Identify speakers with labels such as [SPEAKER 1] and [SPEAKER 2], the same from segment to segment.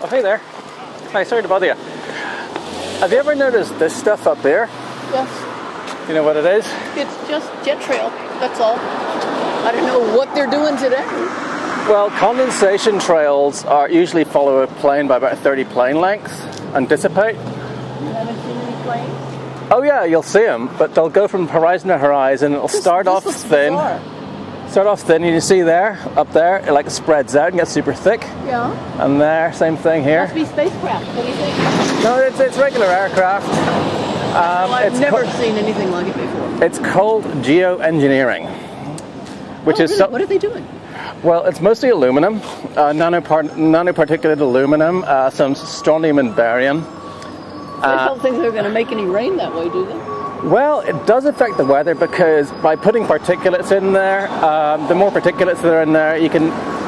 [SPEAKER 1] hey there. Hi, sorry to bother you. Have you ever noticed this stuff up there?
[SPEAKER 2] Yes.
[SPEAKER 1] You know what it is?
[SPEAKER 2] It's just jet trail, that's all. I don't know what they're doing today.
[SPEAKER 1] Well, condensation trails are usually follow a plane by about 30 plane lengths and dissipate.
[SPEAKER 2] You haven't seen any planes?
[SPEAKER 1] Oh yeah, you'll see them, but they'll go from horizon to horizon. It'll start off thin.
[SPEAKER 2] Bizarre.
[SPEAKER 1] Start off thin, you see there, up there, it like spreads out and gets super thick.
[SPEAKER 2] Yeah.
[SPEAKER 1] And there, same thing here.
[SPEAKER 2] Must be spacecraft, what do you think?
[SPEAKER 1] No, it's regular aircraft.
[SPEAKER 2] I've never seen anything like it before.
[SPEAKER 1] It's called geo-engineering. Which is
[SPEAKER 2] really? What are they doing?
[SPEAKER 1] Well, it's mostly aluminum, nanoparticulate aluminum, some strontium and barium.
[SPEAKER 2] I don't think they're going to make any rain that way, do they?
[SPEAKER 1] Well, it does affect the weather because by putting particulates in there, the more particulates that are in there,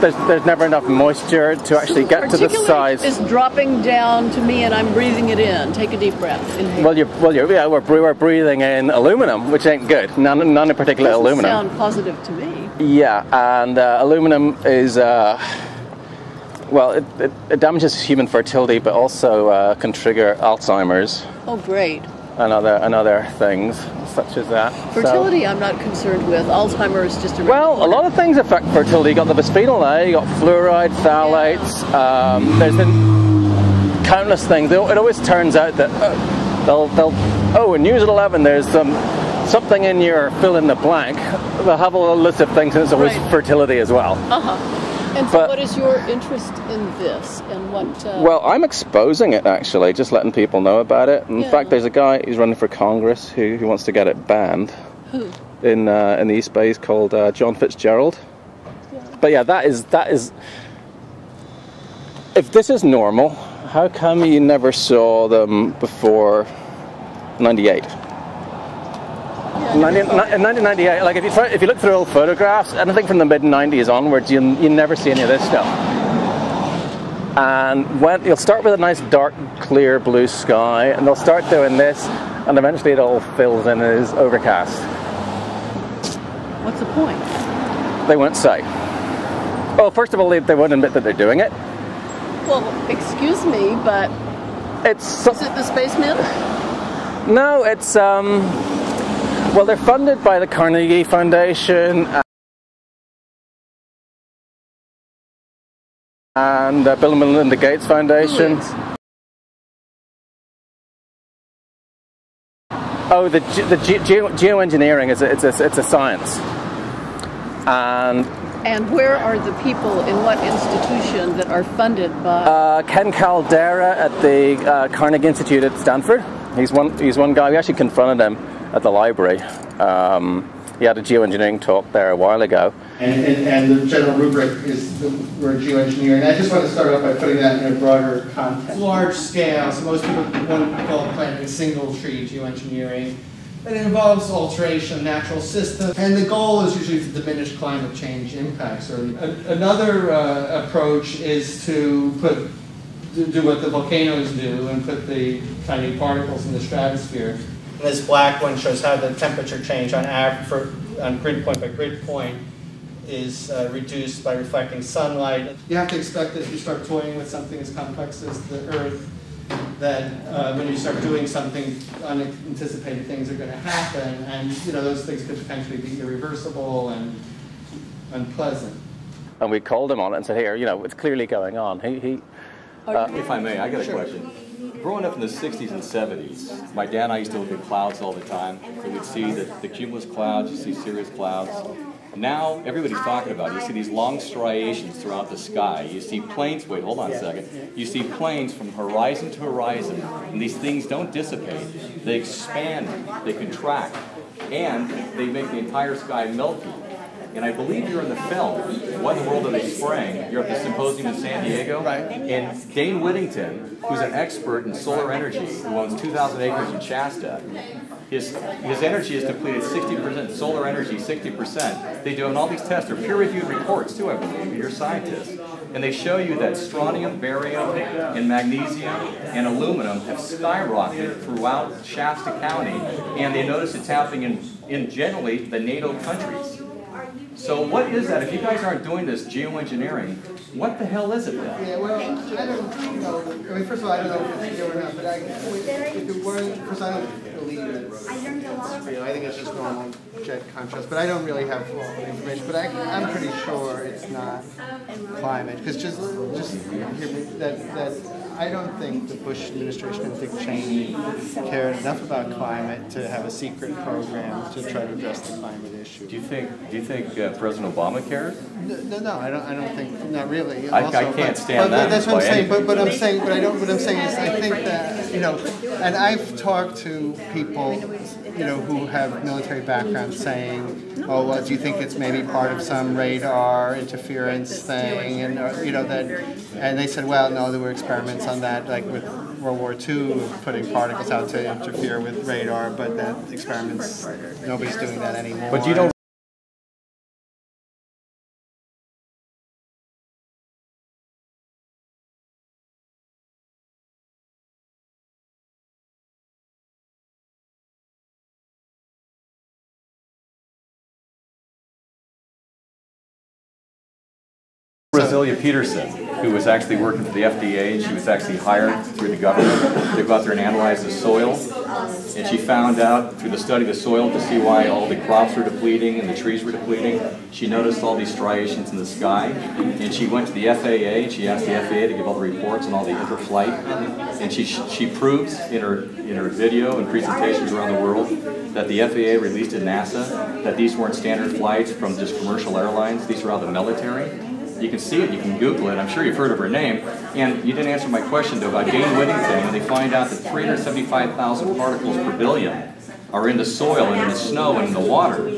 [SPEAKER 1] there's never enough moisture to actually get to the size.
[SPEAKER 2] It's dropping down to me, and I'm breathing it in. Take a deep breath. Inhale.
[SPEAKER 1] We're breathing in aluminum, which ain't good. Nanoparticulate aluminum.
[SPEAKER 2] Sound positive to me.
[SPEAKER 1] Yeah, and aluminum is it damages human fertility, but also can trigger Alzheimer's.
[SPEAKER 2] Oh, great.
[SPEAKER 1] And other things such as that.
[SPEAKER 2] Fertility, I'm not concerned with. Alzheimer's is just a
[SPEAKER 1] well, a lot of things affect fertility. You got the bisphenol A, you got fluoride, phthalates. Yeah. There's been countless things. It always turns out that in News at 11 there's something in your fill in the blank. They'll have a little list of things, and it's always fertility as well.
[SPEAKER 2] And so what is your interest in this, and what...
[SPEAKER 1] Well, I'm exposing it, actually, just letting people know about it. In fact, there's a guy who's running for Congress who wants to get it banned.
[SPEAKER 2] Who?
[SPEAKER 1] In the East Bay. He's called John Fitzgerald. Yeah. But yeah, that is... If this is normal, how come you never saw them before 98? In 1998, like if you look through old photographs, anything from the mid-90s onwards, you never see any of this stuff. And you'll start with a nice dark, clear blue sky, and they'll start doing this, and eventually it all fills in and is overcast.
[SPEAKER 2] What's the point?
[SPEAKER 1] They won't say. Well, first of all, they won't admit that they're doing it.
[SPEAKER 2] Well, excuse me, but is it the spacemen?
[SPEAKER 1] No, it's well, they're funded by the Carnegie Foundation and Bill and Melinda Gates Foundation. Oh, the geoengineering is it's a science.
[SPEAKER 2] And where are the people in what institution that are funded by?
[SPEAKER 1] Ken Caldera at the Carnegie Institute at Stanford. He's one guy. We actually confronted him at the library. He had a geoengineering talk there a while ago.
[SPEAKER 3] And the general rubric is the word geoengineering. I just want to start off by putting that in a broader context. Large scale, so most people won't call planting a single tree geoengineering. It involves alteration of natural systems, and the goal is usually to diminish climate change impacts. Another approach is to do what the volcanoes do and put the tiny particles in the stratosphere. And this black one shows how the temperature change on grid point by grid point is reduced by reflecting sunlight. You have to expect that if you start toying with something as complex as the Earth, that when you start doing something, unanticipated things are going to happen, and those things could potentially be irreversible and unpleasant.
[SPEAKER 1] And we called him on it and said, "Here, it's clearly going on."
[SPEAKER 4] If I may, I got a question. Growing up in the 60s and 70s, my dad and I used to look at clouds all the time. We would see the cumulus clouds, you see cirrus clouds. Now, everybody's talking about it. You see these long striations throughout the sky. You see planes, wait, hold on a second. You see planes from horizon to horizon, and these things don't dissipate. They expand, they contract, and they make the entire sky milky. And I believe you're in the film, What in the World Are They Spraying? You're at the symposium in San Diego. Right. And Dane Whittington, who's an expert in solar energy, who owns 2,000 acres in Shasta, his energy is depleted 60%, solar energy 60%. They do all these tests. They're peer-reviewed reports too, I believe. You're scientists. And they show you that strontium, barium, and magnesium and aluminum have skyrocketed throughout Shasta County, and they notice it's happening in generally the NATO countries. So what is that? If you guys aren't doing this geoengineering, what the hell is it then?
[SPEAKER 3] Yeah, well, I don't know. I mean, first of all, I don't know if it's real or not, but if it weren't, because I don't believe it's real. I think it's just normal jet contrast, but I don't really have all the information. But I'm pretty sure it's not climate, because just hear me, that I don't think the Bush administration and Dick Cheney cared enough about climate to have a secret program to try to address the climate issue.
[SPEAKER 4] Do you think President Obama cared?
[SPEAKER 3] No, I don't think, not really.
[SPEAKER 4] I can't stand that.
[SPEAKER 3] That's what I'm saying. But what I'm saying is, I think that, you know, and I've talked to people, you know, who have military backgrounds saying, oh, well, do you think it's maybe part of some radar interference thing, and you know that, and they said, well, no, there were experiments on that, like with World War II, of putting particles out to interfere with radar, but that experiments, nobody's doing that anymore.
[SPEAKER 4] But you don't. Brasilia Peterson, who was actually working for the FDA. She was actually hired through the government to go out there and analyze the soil. And she found out through the study of the soil to see why all the crops were depleting and the trees were depleting. She noticed all these striations in the sky. And she went to the FAA and she asked the FAA to give all the reports on all the interflight. And she proves in her video and presentations around the world that the FAA released to NASA that these weren't standard flights from just commercial airlines. These were out of the military. You can see it, you can Google it, I'm sure you've heard of her name. And you didn't answer my question though about Dane Whittington, when they find out that 375,000 particles per billion are in the soil and in the snow and in the water.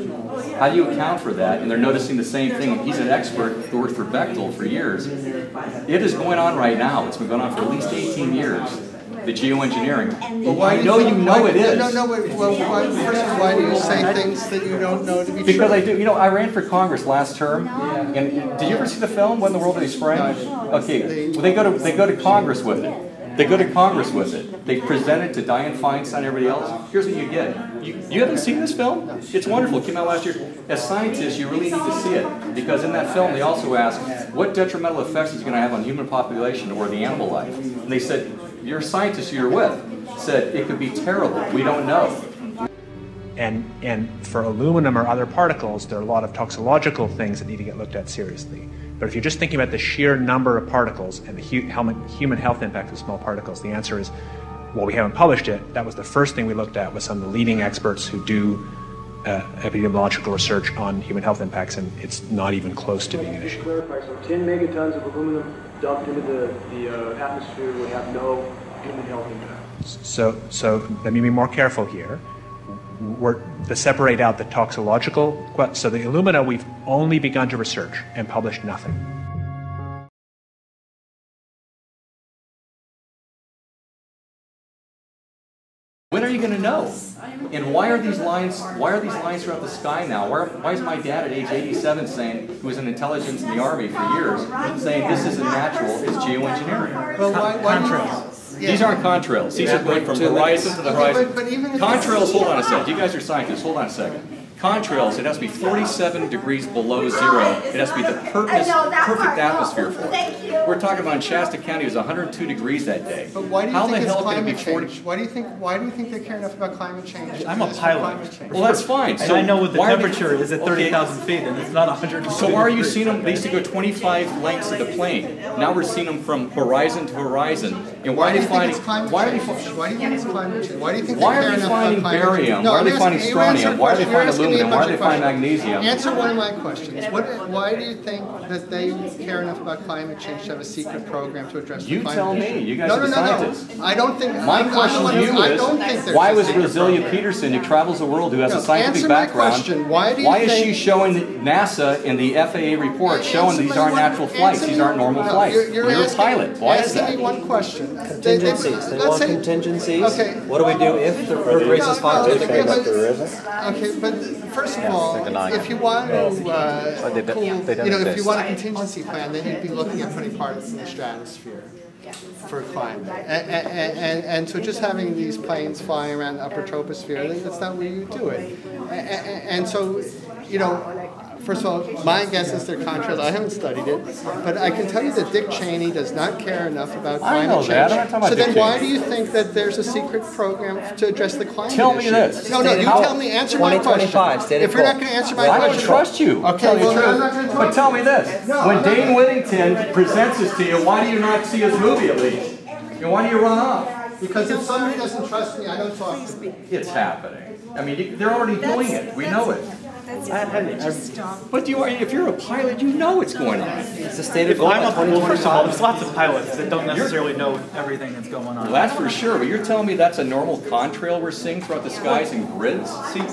[SPEAKER 4] How do you account for that? And they're noticing the same thing. He's an expert who worked for Bechtel for years. It is going on right now. It's been going on for at least 18 years. The geoengineering. Well, I know you know it is.
[SPEAKER 3] No, well, first of all, why do you say things that you don't know to be true?
[SPEAKER 4] Because I do. You know, I ran for Congress last term, and did you ever see the film, What in the World Are They Spraying? Okay, well, they go to Congress with it. They go to Congress with it. They present it to Dianne Feinstein and everybody else. Here's what you get. You haven't seen this film? It's wonderful. It came out last year. As scientists, you really need to see it. Because in that film, they also ask, what detrimental effects is it going to have on human population or the animal life? And they said, your scientist you're with said it could be terrible. We don't know.
[SPEAKER 5] And for aluminum or other particles, there are a lot of toxicological things that need to get looked at seriously. But if you're just thinking about the sheer number of particles and the human health impact of small particles, the answer is, well, we haven't published it. That was the first thing we looked at with some of the leading experts who do epidemiological research on human health impacts, and it's not even close to being an issue.
[SPEAKER 6] So 10 megatons of aluminum dumped into the atmosphere would have no human health impact.
[SPEAKER 5] So let me be more careful here. To separate out the toxicological, so the alumina we've only begun to research and published nothing.
[SPEAKER 4] When are you going to know? And why are these lines throughout the sky now? Why is my dad at age 87 saying, who was in intelligence in the Army for years, saying this isn't natural, it's geoengineering?
[SPEAKER 3] Well, why
[SPEAKER 4] These aren't contrails. These are going from horizon to the horizon. Contrails, hold on a second. You guys are scientists. Hold on a second. Contrails, it has to be 47 degrees below zero. It has to be the perfect atmosphere for it. We're talking about in Shasta County, it was 102 degrees that day.
[SPEAKER 3] But why do you think it's climate change? Why do you think they care enough about climate change?
[SPEAKER 7] I'm a pilot.
[SPEAKER 4] Well, that's fine.
[SPEAKER 7] So I know what the temperature is at 30,000 feet, and it's not 100.
[SPEAKER 4] So why are you seeing them? They used to go 25 lengths of the plane. Now we're seeing them from horizon to horizon. And why are they finding?
[SPEAKER 3] Why do you think it's climate change? Why do you think
[SPEAKER 4] why are they finding barium? Why are they finding strontium? Why are they finding aluminum? Why are they finding magnesium?
[SPEAKER 3] Answer one of my questions. Why do you think that they care enough about climate change to have a secret program to address the climate
[SPEAKER 4] tell
[SPEAKER 3] issue?
[SPEAKER 4] me. You guys are the scientists.
[SPEAKER 3] I don't think.
[SPEAKER 4] My question to you is, why was Brasilia Peterson, who travels the world, who has a scientific background, why is she showing NASA in the FAA report showing these aren't natural flights, these aren't normal flights? You're a pilot. Why is that?
[SPEAKER 3] Answer me one question.
[SPEAKER 8] Contingencies. They want contingencies. Okay. What do we do if the Earth races hot?
[SPEAKER 3] Okay, but first of all, if you want if you want a contingency plan, then you'd be looking at putting particles in the stratosphere for climate. And so just having these planes flying around the upper troposphere, that's not where you do it. And so, first of all, my guess is they're contrails. I haven't studied it, but I can tell you that Dick Cheney does not care enough about climate change.
[SPEAKER 4] that. I'm not talking about
[SPEAKER 3] So then
[SPEAKER 4] Dick
[SPEAKER 3] why
[SPEAKER 4] Cheney.
[SPEAKER 3] do you think that there's a secret program to address the climate
[SPEAKER 4] Tell me
[SPEAKER 3] issue?
[SPEAKER 4] this.
[SPEAKER 3] No, you tell me, answer my question.
[SPEAKER 8] 2025, state of
[SPEAKER 3] If you're not
[SPEAKER 8] goal.
[SPEAKER 3] going to answer my
[SPEAKER 4] I
[SPEAKER 3] question.
[SPEAKER 4] don't trust you.
[SPEAKER 3] Okay, well, I'm not going to
[SPEAKER 4] But tell me this. When Dane Whittington presents this to you, why do you not see his movie at least? And why do you run off?
[SPEAKER 3] Because if somebody doesn't trust me, I don't talk to them.
[SPEAKER 4] It's happening. I mean, they're already doing it. We know it. But if you're a pilot, you know what's going on.
[SPEAKER 8] It's the state of goal.
[SPEAKER 7] Well, first of all, there's lots of pilots that don't necessarily know everything that's going on.
[SPEAKER 4] Well, that's for sure. But you're telling me that's a normal contrail we're seeing throughout the skies in grids? See,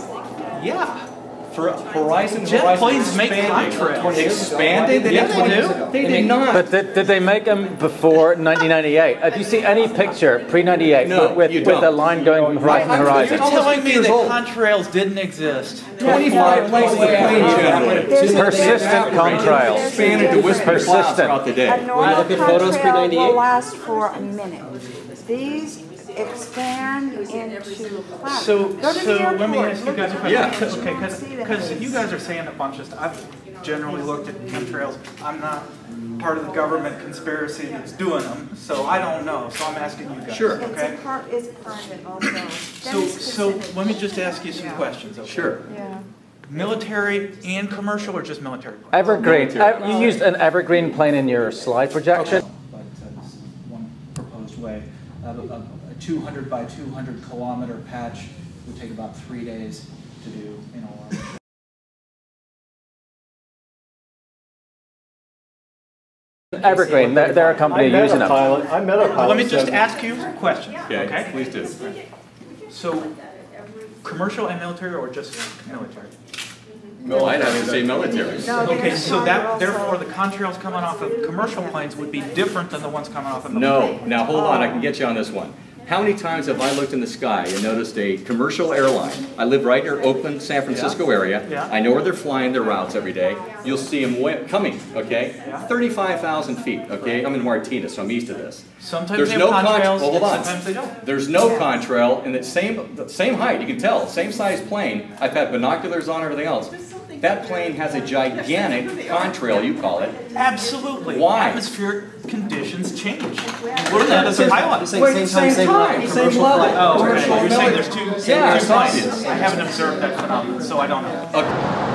[SPEAKER 7] Yeah.
[SPEAKER 4] for Horizon,
[SPEAKER 7] Jet planes make contrails.
[SPEAKER 4] Expanded? They did. They did not.
[SPEAKER 1] But did they make them before 1998? Have you seen any picture pre-98
[SPEAKER 4] No,
[SPEAKER 1] with
[SPEAKER 4] you
[SPEAKER 1] the
[SPEAKER 4] don't.
[SPEAKER 1] line going from horizon to
[SPEAKER 7] You're
[SPEAKER 1] horizon?
[SPEAKER 7] telling me
[SPEAKER 4] years
[SPEAKER 7] that
[SPEAKER 4] old.
[SPEAKER 7] contrails didn't exist?
[SPEAKER 4] 25 places the plane generated.
[SPEAKER 1] Persistent contrails.
[SPEAKER 4] Expanded to wispy clouds throughout the day.
[SPEAKER 9] A normal
[SPEAKER 8] look at photos
[SPEAKER 9] contrail
[SPEAKER 8] pre-98?
[SPEAKER 9] will last for a minute. These expand into clouds.
[SPEAKER 7] So
[SPEAKER 9] Go to the
[SPEAKER 7] let me
[SPEAKER 9] airport,
[SPEAKER 7] ask you
[SPEAKER 9] look
[SPEAKER 7] guys a
[SPEAKER 9] at
[SPEAKER 7] question.
[SPEAKER 4] Yeah.
[SPEAKER 7] Okay, because you guys are saying a bunch of stuff. I've generally looked at chemtrails. I'm not part of the government conspiracy that's doing them, so I don't know. So I'm asking you guys.
[SPEAKER 4] Sure.
[SPEAKER 7] Okay.
[SPEAKER 9] It's private also.
[SPEAKER 7] So let me just ask you some questions. Okay?
[SPEAKER 4] Sure.
[SPEAKER 9] Yeah.
[SPEAKER 7] Military and commercial, or just military?
[SPEAKER 1] Evergreen. You used an evergreen plane in your slide projection.
[SPEAKER 10] But it's one proposed way. A 200 by 200 kilometer patch would take about 3 days to do in all honesty.
[SPEAKER 1] Evergreen, they're a company using them.
[SPEAKER 11] I met a pilot.
[SPEAKER 7] Let me just ask you a question.
[SPEAKER 4] Okay, please do.
[SPEAKER 7] So, commercial and military, or just military?
[SPEAKER 4] No, I'd have to say military.
[SPEAKER 7] Okay, so that therefore the contrails coming off of commercial planes would be different than the ones coming off of military.
[SPEAKER 4] No. Now hold on, I can get you on this one. How many times have I looked in the sky and noticed a commercial airline? I live right near Oakland, San Francisco area.
[SPEAKER 7] Yeah.
[SPEAKER 4] I know where they're flying their routes every day. You'll see them coming, okay? 35,000 feet, okay? I'm in Martinez, so I'm east of this.
[SPEAKER 7] Sometimes
[SPEAKER 4] There's
[SPEAKER 7] they
[SPEAKER 4] no
[SPEAKER 7] have contrails,
[SPEAKER 4] hold on.
[SPEAKER 7] sometimes they don't.
[SPEAKER 4] There's no contrail in the same height, you can tell, same size plane. I've had binoculars on, everything else. That plane has a gigantic contrail, you call it.
[SPEAKER 7] Absolutely.
[SPEAKER 4] Why?
[SPEAKER 7] Atmospheric conditions change. Learn that as a pilot.
[SPEAKER 8] Same time, same level.
[SPEAKER 4] Same level.
[SPEAKER 7] Oh, okay.
[SPEAKER 4] Commercial
[SPEAKER 7] You're saying
[SPEAKER 4] military.
[SPEAKER 7] there's two
[SPEAKER 4] Yeah,
[SPEAKER 7] two
[SPEAKER 4] science.
[SPEAKER 7] planes. I haven't observed that phenomenon, so I don't know.
[SPEAKER 4] Okay.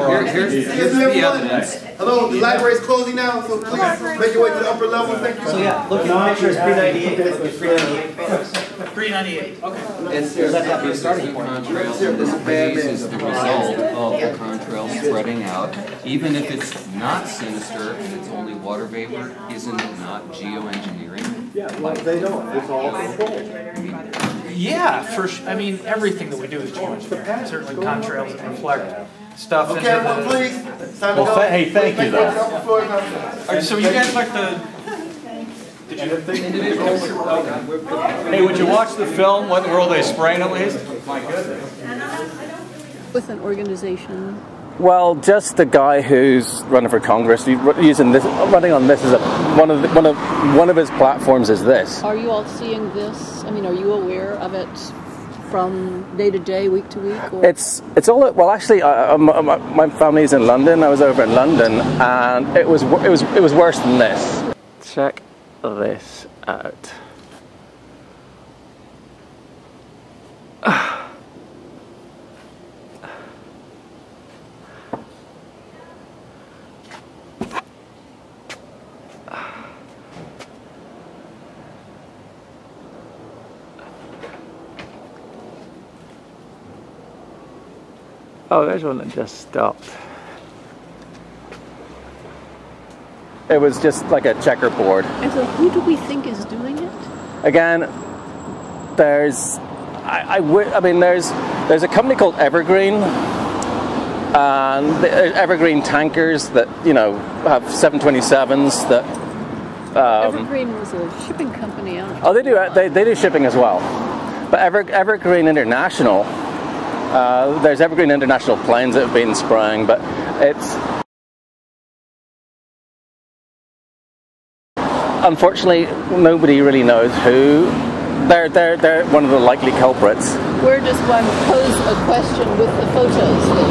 [SPEAKER 8] Here's the evidence.
[SPEAKER 11] Hello, the library's closing now, so please make your way to the upper level. Thank you.
[SPEAKER 8] So yeah, look at the picture is pre-98. Look at pre-98.
[SPEAKER 7] Pre-98. Okay.
[SPEAKER 8] And there's that be a starting point.
[SPEAKER 12] This phase is the result of the contrail spreading out. Even if it's not sinister and it's only water vapor, isn't it not geoengineering?
[SPEAKER 11] Yeah, well, they don't. It's all controlled.
[SPEAKER 7] Yeah, I mean, everything that we do is geoengineering. Certainly contrails that reflect stuff.
[SPEAKER 11] Okay, everyone, please. It's time to go.
[SPEAKER 4] Hey, thank you, though.
[SPEAKER 7] So you guys like the...
[SPEAKER 4] Hey, would you watch the film? What in the world are they spraying at least? My goodness.
[SPEAKER 2] With an organization.
[SPEAKER 1] Well, just the guy who's running for Congress, using this, running on this as one of his platforms is this.
[SPEAKER 2] Are you all seeing this? I mean, are you aware of it from day to day, week to week? Or?
[SPEAKER 1] It's all well. Actually, my family's in London. I was over in London, and it was worse than this. Check this out. Oh, there's one that just stopped. It was just like a checkerboard.
[SPEAKER 2] And so who do we think is doing it?
[SPEAKER 1] Again, there's there's a company called Evergreen, and Evergreen tankers that have 727s that.
[SPEAKER 2] Evergreen was a shipping company.
[SPEAKER 1] Oh, they do. They do shipping as well. But Evergreen International, there's Evergreen International planes that have been spraying, but it's unfortunately nobody really knows who. They're one of the likely culprits.
[SPEAKER 2] Where does one pose a question with the photos that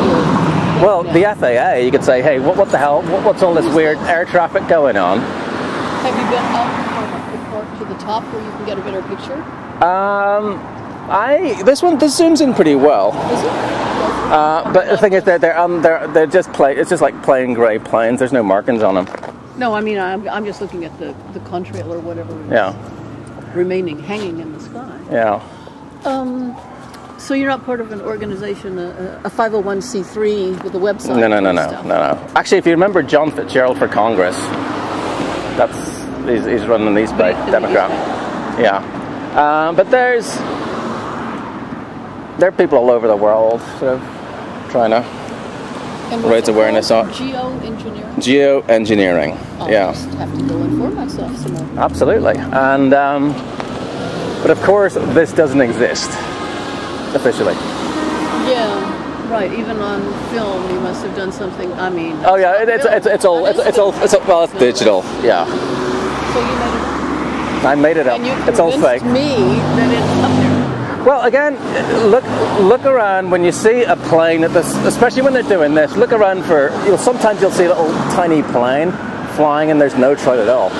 [SPEAKER 2] you're...
[SPEAKER 1] Well, the FAA, you could say, hey, what the hell? What's all this weird air traffic going on?
[SPEAKER 2] Have you been up to the top where you can get a better picture?
[SPEAKER 1] This zooms in pretty well.
[SPEAKER 2] Is it?
[SPEAKER 1] But the thing is, they're just it's just like plain grey planes. There's no markings on them.
[SPEAKER 2] No, I mean I'm just looking at the contrail or whatever. Remaining hanging in the sky.
[SPEAKER 1] Yeah.
[SPEAKER 2] So you're not part of an organization, a 501c3 with a website?
[SPEAKER 1] No. Actually, if you remember John Fitzgerald for Congress, he's running the East Bay Democrat. Yeah. But there are people all over the world sort of trying to raise awareness on
[SPEAKER 2] geo-engineering.
[SPEAKER 1] Geo-engineering.
[SPEAKER 2] I'll just have to go inform myself some more.
[SPEAKER 1] Absolutely. And but of course, this doesn't exist officially.
[SPEAKER 2] Yeah, right. Even on film, you must have done something. I mean.
[SPEAKER 1] Oh yeah, it's all digital. Yeah.
[SPEAKER 2] So you made it up.
[SPEAKER 1] I made it up.
[SPEAKER 2] And you
[SPEAKER 1] it's all fake.
[SPEAKER 2] me that it's up there.
[SPEAKER 1] Well, again, look around when you see a plane at this, especially when they're doing this. Look around for sometimes you'll see a little tiny plane flying and there's no trail at all.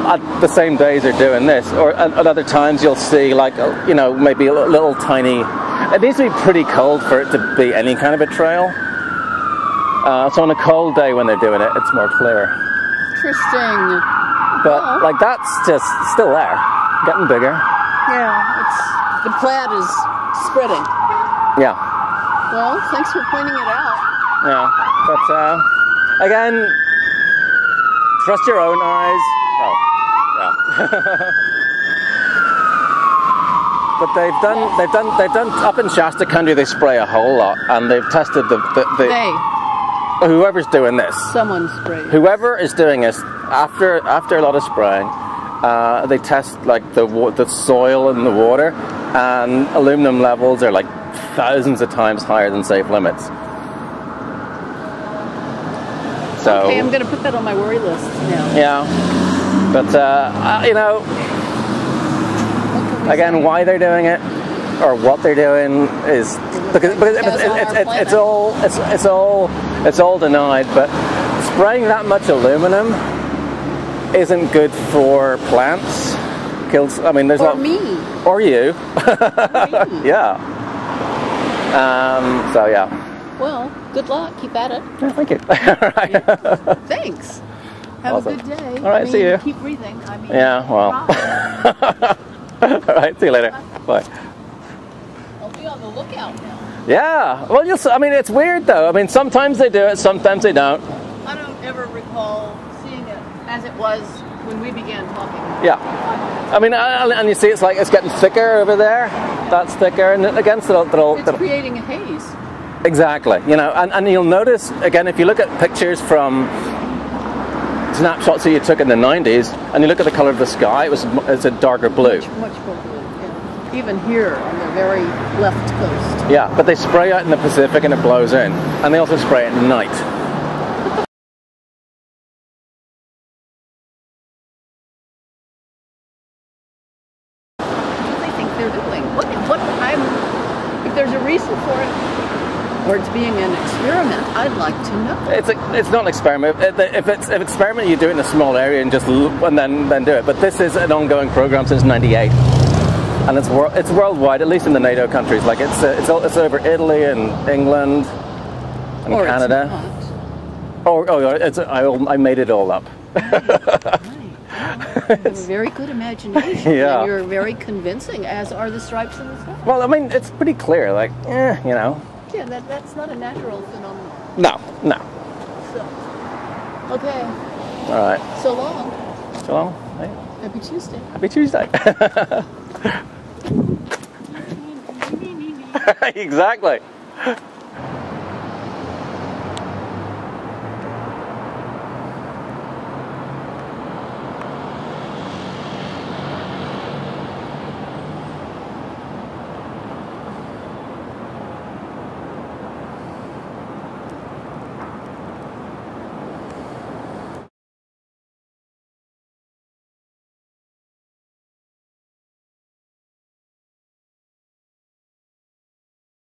[SPEAKER 1] At the same days they're doing this, or at other times you'll see like maybe a little tiny. It needs to be pretty cold for it to be any kind of a trail. So on a cold day when they're doing it, it's more clear.
[SPEAKER 2] Interesting.
[SPEAKER 1] But like that's just still there, getting bigger.
[SPEAKER 2] Yeah, the plaid is spreading.
[SPEAKER 1] Yeah.
[SPEAKER 2] Well, thanks for pointing it out.
[SPEAKER 1] Yeah, but again, trust your own eyes. Oh, yeah. But they've done up in Shasta Country. They spray a whole lot, and they've tested whoever's doing this.
[SPEAKER 2] Someone sprayed.
[SPEAKER 1] Whoever is doing this after a lot of spraying, they test like the soil and the water, and aluminum levels are like thousands of times higher than safe limits. So
[SPEAKER 2] okay, I'm going to put that on my worry list now.
[SPEAKER 1] Yeah, but again, why they're doing it or what they're doing is because it's all denied. But spraying that much aluminum isn't good for plants. Kills. I mean, there's
[SPEAKER 2] or me
[SPEAKER 1] or you. Yeah. So yeah.
[SPEAKER 2] Well, good luck. Keep at it.
[SPEAKER 1] Yeah, thank you. All right.
[SPEAKER 2] Thanks. Have
[SPEAKER 1] awesome.
[SPEAKER 2] a good day.
[SPEAKER 1] All right, see you.
[SPEAKER 2] Keep breathing.
[SPEAKER 1] Yeah, well. All right, see you later. Bye.
[SPEAKER 2] I'll be on the lookout now.
[SPEAKER 1] Yeah. Well, it's weird though. I mean, sometimes they do it, sometimes they don't.
[SPEAKER 2] I don't ever recall seeing it as it was when we began talking.
[SPEAKER 1] Yeah. I mean, and you see it's getting thicker over there. That's thicker, and against it's
[SPEAKER 2] creating a haze.
[SPEAKER 1] Exactly. And you'll notice again if you look at pictures from snapshots that you took in the 90s, and you look at the color of the sky, it's a darker blue.
[SPEAKER 2] Much more blue. Yeah. Even here on the very left coast.
[SPEAKER 1] Yeah, but they spray out in the Pacific and it blows in, and they also spray at night.
[SPEAKER 2] If there's a reason for it, or it's being an experiment, I'd like to know.
[SPEAKER 1] It's not an experiment. If it's an experiment, you do it in a small area and just and then do it. But this is an ongoing program since '98, and it's worldwide, at least in the NATO countries. Like it's over Italy and England and Canada. I made it all up.
[SPEAKER 2] You have a very good imagination.
[SPEAKER 1] Yeah.
[SPEAKER 2] And you're very convincing, as are the stripes in the sky.
[SPEAKER 1] Well, I mean, it's pretty clear,
[SPEAKER 2] Yeah, that's not a natural phenomenon.
[SPEAKER 1] No.
[SPEAKER 2] So, okay.
[SPEAKER 1] All right.
[SPEAKER 2] So long.
[SPEAKER 1] So long. Hey.
[SPEAKER 2] Happy Tuesday.
[SPEAKER 1] Happy Tuesday. Exactly.